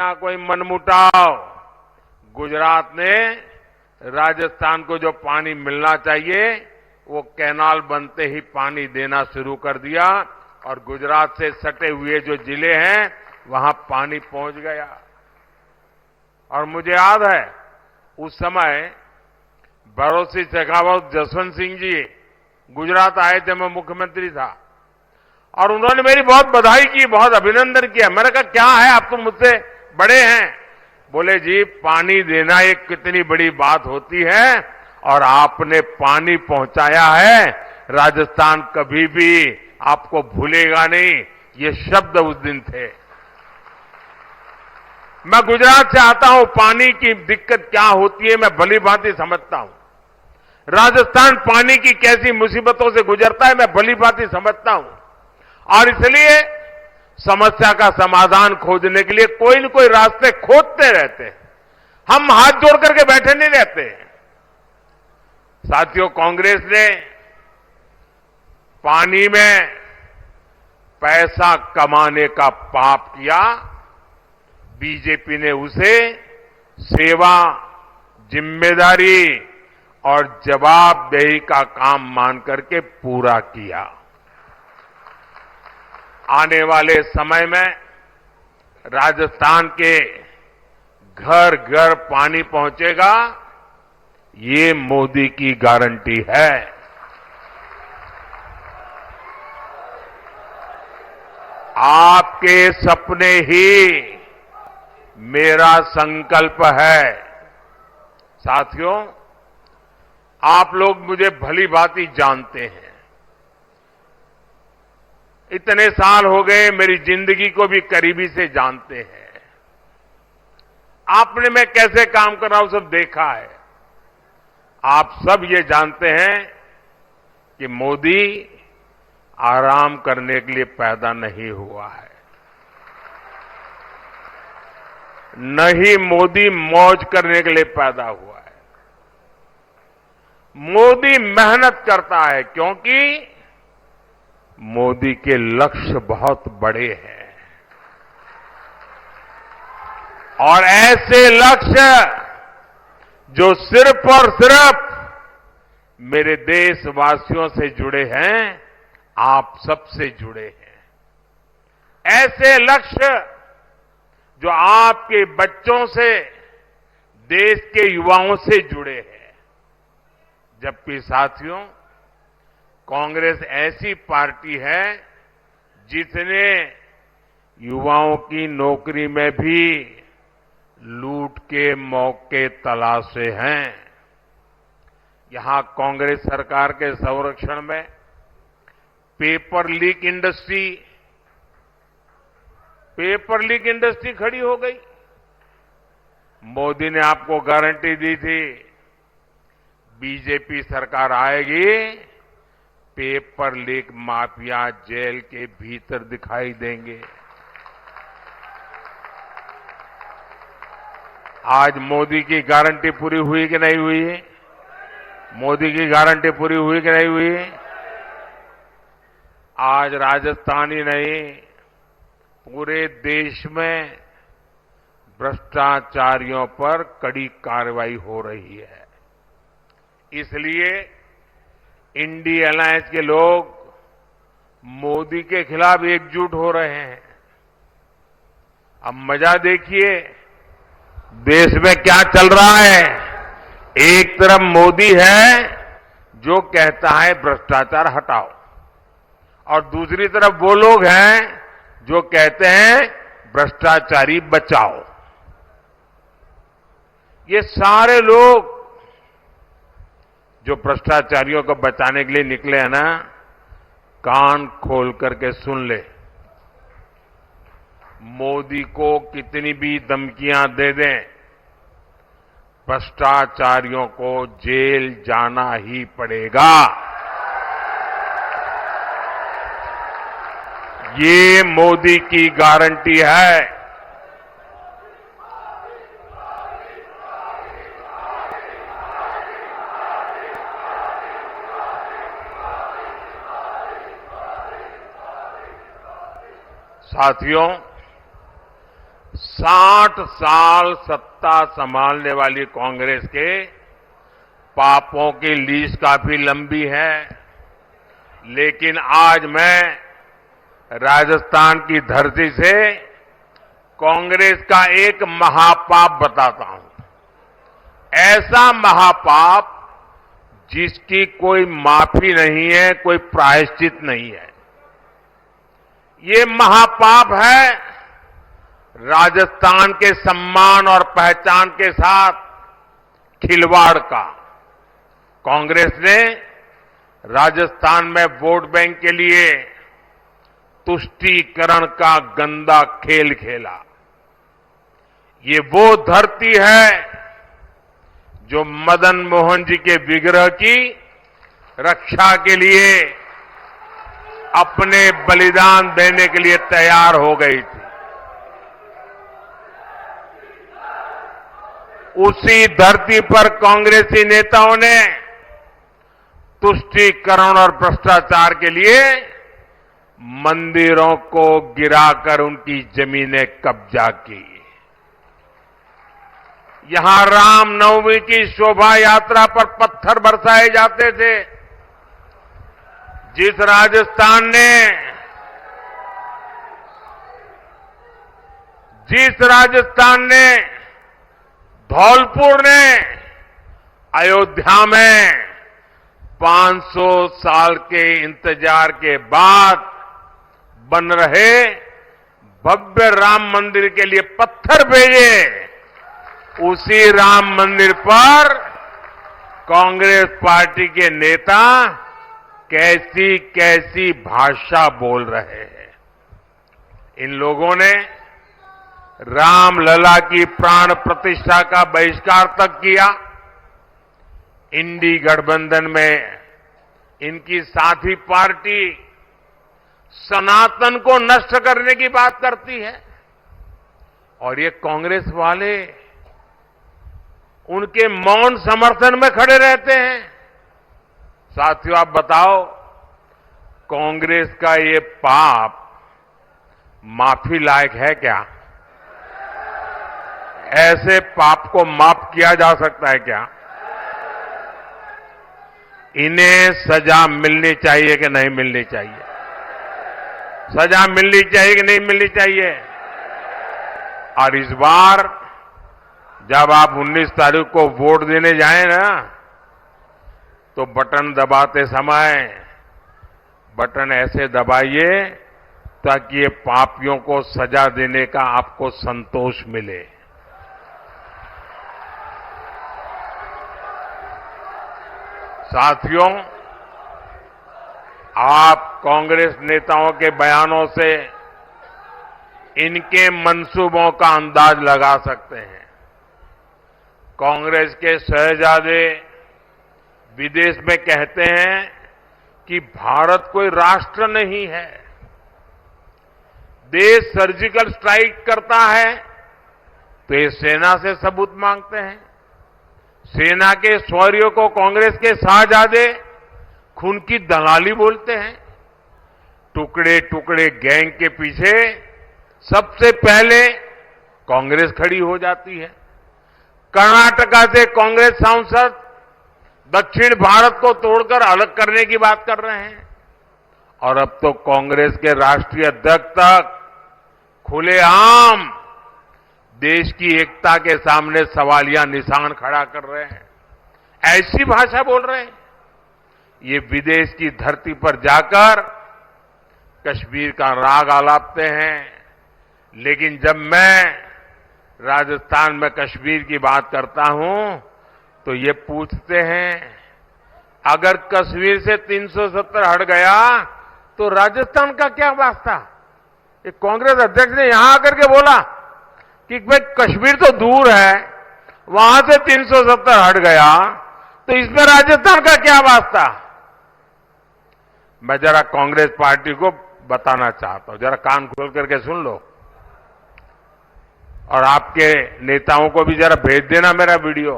ना कोई मनमुटाव। गुजरात ने राजस्थान को जो पानी मिलना चाहिए वो कैनाल बनते ही पानी देना शुरू कर दिया और गुजरात से सटे हुए जो जिले हैं वहां पानी पहुंच गया। और मुझे याद है उस समय भरोसी शेखावत जसवंत सिंह जी गुजरात आए थे, मैं मुख्यमंत्री था और उन्होंने मेरी बहुत बधाई की, बहुत अभिनंदन किया। मैंने कहा क्या है, आप तो मुझसे बड़े हैं। बोले जी पानी देना एक कितनी बड़ी बात होती है और आपने पानी पहुंचाया है, राजस्थान कभी भी आपको भूलेगा नहीं। ये शब्द उस दिन थे। मैं गुजरात से आता हूं, पानी की दिक्कत क्या होती है मैं भली भांति समझता हूं। राजस्थान पानी की कैसी मुसीबतों से गुजरता है मैं भली भांति समझता हूं और इसलिए समस्या का समाधान खोजने के लिए कोई न कोई रास्ते खोजते रहते हैं। हम हाथ जोड़ करके बैठे नहीं रहते। साथियों, कांग्रेस ने पानी में पैसा कमाने का पाप किया, बीजेपी ने उसे सेवा, जिम्मेदारी और जवाबदेही का काम मान करके पूरा किया। आने वाले समय में राजस्थान के घर घर पानी पहुंचेगा, ये मोदी की गारंटी है। आपके सपने ही मेरा संकल्प है। साथियों, आप लोग मुझे भली भांति जानते हैं। इतने साल हो गए, मेरी जिंदगी को भी करीबी से जानते हैं। आपने मैं कैसे काम कर रहा हूं सब देखा है। आप सब ये जानते हैं कि मोदी आराम करने के लिए पैदा नहीं हुआ है, न ही मोदी मौज करने के लिए पैदा हुआ है। मोदी मेहनत करता है क्योंकि मोदी के लक्ष्य बहुत बड़े हैं और ऐसे लक्ष्य जो सिर्फ और सिर्फ मेरे देशवासियों से जुड़े हैं, आप सबसे जुड़े हैं। ऐसे लक्ष्य जो आपके बच्चों से, देश के युवाओं से जुड़े हैं। जबकि साथियों, कांग्रेस ऐसी पार्टी है जिसने युवाओं की नौकरी में भी लूट के मौके तलाशे हैं। यहां कांग्रेस सरकार के संरक्षण में पेपर लीक इंडस्ट्री खड़ी हो गई। मोदी ने आपको गारंटी दी थी बीजेपी सरकार आएगी, पेपर लीक माफिया जेल के भीतर दिखाई देंगे। आज मोदी की गारंटी पूरी हुई कि नहीं हुई? मोदी की गारंटी पूरी हुई कि नहीं हुई? आज राजस्थान ही नहीं, पूरे देश में भ्रष्टाचारियों पर कड़ी कार्रवाई हो रही है। इसलिए इंडी अलायंस के लोग मोदी के खिलाफ एकजुट हो रहे हैं। अब मजा देखिए देश में क्या चल रहा है। एक तरफ मोदी है जो कहता है भ्रष्टाचार हटाओ और दूसरी तरफ वो लोग हैं जो कहते हैं भ्रष्टाचारी बचाओ। ये सारे लोग जो भ्रष्टाचारियों को बचाने के लिए निकले हैं ना, कान खोल करके सुन ले। मोदी को कितनी भी धमकियां दे दें, भ्रष्टाचारियों को जेल जाना ही पड़ेगा। ये मोदी की गारंटी है। साथियों, 60 साल सत्ता संभालने वाली कांग्रेस के पापों की लिस्ट काफी लंबी है, लेकिन आज मैं राजस्थान की धरती से कांग्रेस का एक महापाप बताता हूं। ऐसा महापाप जिसकी कोई माफी नहीं है, कोई प्रायश्चित नहीं है। ये महापाप है राजस्थान के सम्मान और पहचान के साथ खिलवाड़ का। कांग्रेस ने राजस्थान में वोट बैंक के लिए तुष्टीकरण का गंदा खेल खेला। ये वो धरती है जो मदन मोहन जी के विग्रह की रक्षा के लिए अपने बलिदान देने के लिए तैयार हो गई थी। उसी धरती पर कांग्रेसी नेताओं ने तुष्टीकरण और भ्रष्टाचार के लिए मंदिरों को गिराकर उनकी जमीनें कब्जा की। यहां रामनवमी की शोभा यात्रा पर पत्थर बरसाए जाते थे। जिस राजस्थान ने धौलपुर ने अयोध्या में 500 साल के इंतजार के बाद बन रहे भव्य राम मंदिर के लिए पत्थर भेजे। उसी राम मंदिर पर कांग्रेस पार्टी के नेता कैसी कैसी भाषा बोल रहे हैं। इन लोगों ने रामलला की प्राण प्रतिष्ठा का बहिष्कार तक किया। इंडी गठबंधन में इनकी साथी पार्टी सनातन को नष्ट करने की बात करती है और ये कांग्रेस वाले उनके मौन समर्थन में खड़े रहते हैं। साथियों, आप बताओ, कांग्रेस का ये पाप माफी लायक है क्या? ऐसे पाप को माफ किया जा सकता है क्या? इन्हें सजा मिलनी चाहिए कि नहीं मिलनी चाहिए? सजा मिलनी चाहिए कि नहीं मिलनी चाहिए? और इस बार जब आप 19 तारीख को वोट देने जाएं ना, तो बटन दबाते समय बटन ऐसे दबाइए ताकि ये पापियों को सजा देने का आपको संतोष मिले। साथियों, आप कांग्रेस नेताओं के बयानों से इनके मंसूबों का अंदाज लगा सकते हैं। कांग्रेस के शहजादे विदेश में कहते हैं कि भारत कोई राष्ट्र नहीं है। देश सर्जिकल स्ट्राइक करता है तो ये सेना से सबूत मांगते हैं। सेना के शौर्य को कांग्रेस के शाहजादे खून की दलाली बोलते हैं। टुकड़े टुकड़े गैंग के पीछे सबसे पहले कांग्रेस खड़ी हो जाती है। कर्नाटका से कांग्रेस सांसद दक्षिण भारत को तोड़कर अलग करने की बात कर रहे हैं और अब तो कांग्रेस के राष्ट्रीय अध्यक्ष तक खुलेआम देश की एकता के सामने सवालिया निशान खड़ा कर रहे हैं। ऐसी भाषा बोल रहे हैं। ये विदेश की धरती पर जाकर कश्मीर का राग आलापते हैं, लेकिन जब मैं राजस्थान में कश्मीर की बात करता हूं तो ये पूछते हैं, अगर कश्मीर से 370 हट गया तो राजस्थान का क्या वास्ता? एक कांग्रेस अध्यक्ष ने यहां आकर के बोला कि भाई कश्मीर तो दूर है, वहां से 370 हट गया तो इसमें राजस्थान का क्या वास्ता? मैं जरा कांग्रेस पार्टी को बताना चाहता हूं, जरा कान खोल करके सुन लो और आपके नेताओं को भी जरा भेज देना मेरा वीडियो।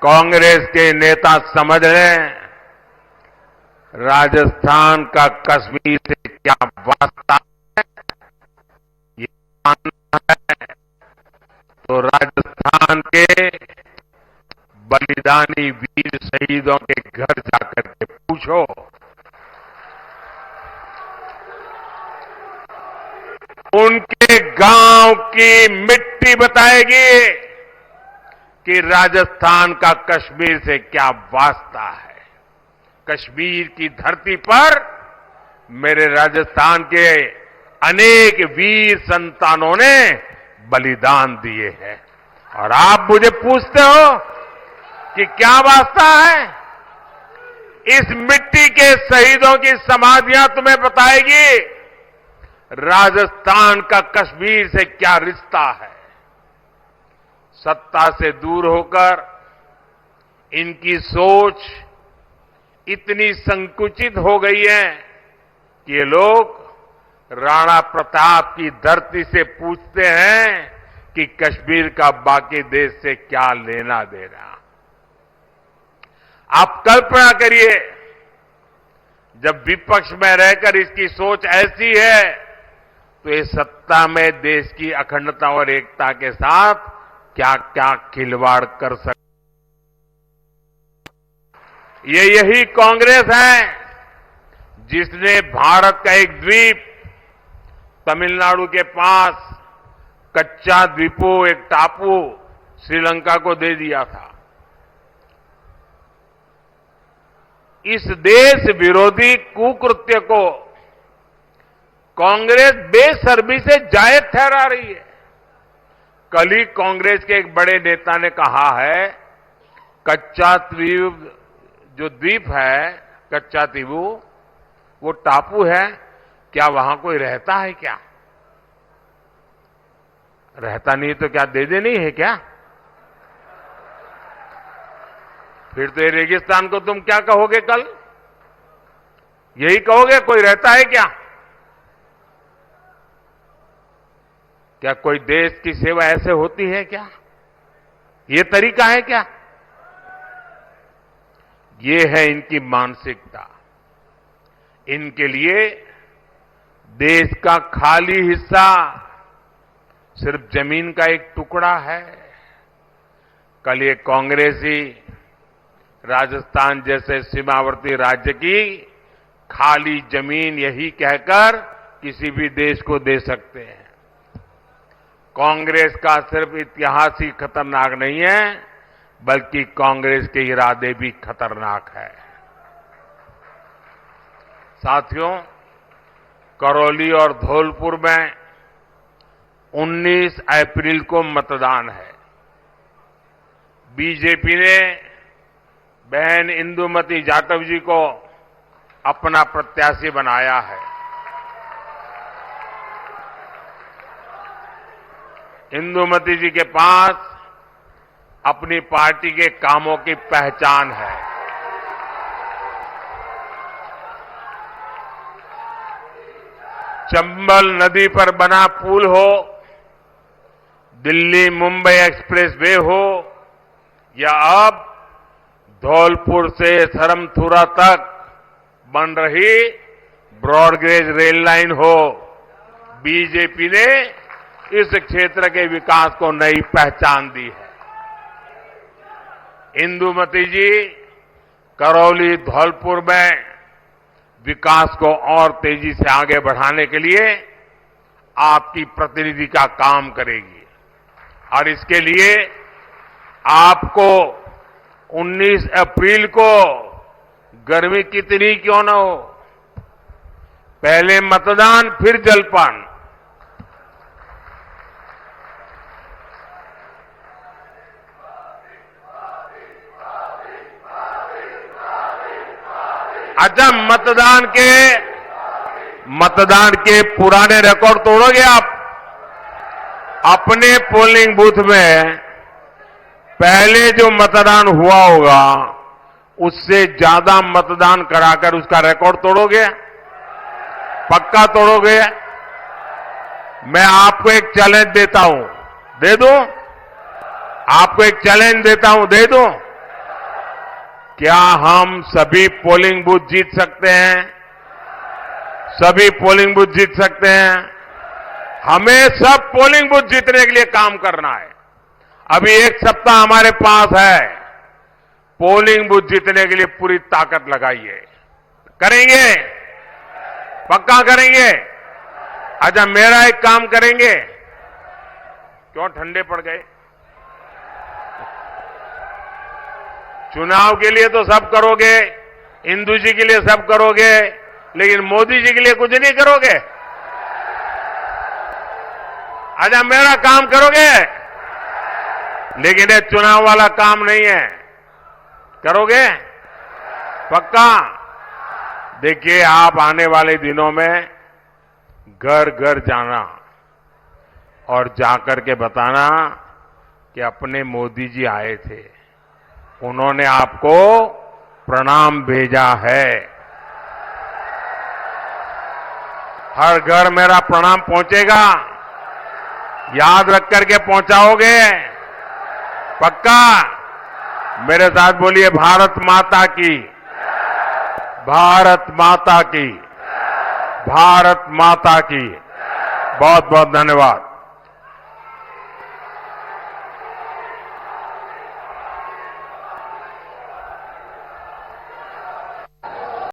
कांग्रेस के नेता समझ लें, राजस्थान का कश्मीर से क्या वास्ता है, ये जानना है तो राजस्थान के बलिदानी वीर शहीदों के घर जाकर के पूछो। उनके गांव की मिट्टी बताएगी कि राजस्थान का कश्मीर से क्या वास्ता है। कश्मीर की धरती पर मेरे राजस्थान के अनेक वीर संतानों ने बलिदान दिए हैं। और आप मुझे पूछते हो कि क्या वास्ता है, इस मिट्टी के शहीदों की समाधियां तुम्हें बताएगी राजस्थान का कश्मीर से क्या रिश्ता है। सत्ता से दूर होकर इनकी सोच इतनी संकुचित हो गई है कि ये लोग राणा प्रताप की धरती से पूछते हैं कि कश्मीर का बाकी देश से क्या लेना देना। आप कल्पना करिए, जब विपक्ष में रहकर इसकी सोच ऐसी है तो ये सत्ता में देश की अखंडता और एकता के साथ क्या क्या खिलवाड़ कर सकते। ये यही कांग्रेस है जिसने भारत का एक द्वीप तमिलनाडु के पास कच्चा द्वीपो, एक टापू श्रीलंका को दे दिया था। इस देश विरोधी कुकृत्य को कांग्रेस बेशर्मी से जायज ठहरा रही है। कल ही कांग्रेस के एक बड़े नेता ने कहा है, कच्चा द्वीप जो द्वीप है, कच्चा द्वीपू, वो टापू है, क्या वहां कोई रहता है क्या? रहता नहीं तो क्या दे दे नहीं है क्या? फिर तो ये रेगिस्तान को तुम क्या कहोगे कल? यही कहोगे कोई रहता है क्या? क्या कोई देश की सेवा ऐसे होती है क्या? ये तरीका है क्या? ये है इनकी मानसिकता। इनके लिए देश का खाली हिस्सा सिर्फ जमीन का एक टुकड़ा है। कल ये कांग्रेसी राजस्थान जैसे सीमावर्ती राज्य की खाली जमीन यही कहकर किसी भी देश को दे सकते हैं। कांग्रेस का सिर्फ इतिहास ही खतरनाक नहीं है, बल्कि कांग्रेस के इरादे भी खतरनाक है। साथियों, करौली और धौलपुर में 19 अप्रैल को मतदान है। बीजेपी ने बहन इंदुमती जाटव जी को अपना प्रत्याशी बनाया है। इंदुमती जी के पास अपनी पार्टी के कामों की पहचान है। चंबल नदी पर बना पुल हो, दिल्ली मुंबई एक्सप्रेस वे हो, या अब धौलपुर से सरमथुरा तक बन रही ब्रॉडगेज रेल लाइन हो, बीजेपी ने इस क्षेत्र के विकास को नई पहचान दी है। इंदुमती जी करौली धौलपुर में विकास को और तेजी से आगे बढ़ाने के लिए आपकी प्रतिनिधि का काम करेगी और इसके लिए आपको 19 अप्रैल को गर्मी कितनी क्यों न हो, पहले मतदान फिर जलपान, अच्छा मतदान के पुराने रिकॉर्ड तोड़ोगे आप। अपने पोलिंग बूथ में पहले जो मतदान हुआ होगा उससे ज्यादा मतदान कराकर उसका रिकॉर्ड तोड़ोगे? पक्का तोड़ोगे? मैं आपको एक चैलेंज देता हूं, दे दूं? आपको एक चैलेंज देता हूं, दे दूं? क्या हम सभी पोलिंग बूथ जीत सकते हैं? सभी पोलिंग बूथ जीत सकते हैं? हमें सब पोलिंग बूथ जीतने के लिए काम करना है। अभी एक सप्ताह हमारे पास है। पोलिंग बूथ जीतने के लिए पूरी ताकत लगाइए। करेंगे? पक्का करेंगे? अच्छा, मेरा एक काम करेंगे। क्यों ठंडे पड़ गए? चुनाव के लिए तो सब करोगे, इंदु जी के लिए सब करोगे, लेकिन मोदी जी के लिए कुछ नहीं करोगे? अच्छा, मेरा काम करोगे, लेकिन ये चुनाव वाला काम नहीं है। करोगे? पक्का? देखिए, आप आने वाले दिनों में घर घर जाना और जाकर के बताना कि अपने मोदी जी आए थे, उन्होंने आपको प्रणाम भेजा है। हर घर मेरा प्रणाम पहुंचेगा। याद रख करके पहुंचाओगे? पक्का? मेरे साथ बोलिए, भारत माता की, भारत माता की, भारत माता की। बहुत बहुत धन्यवाद।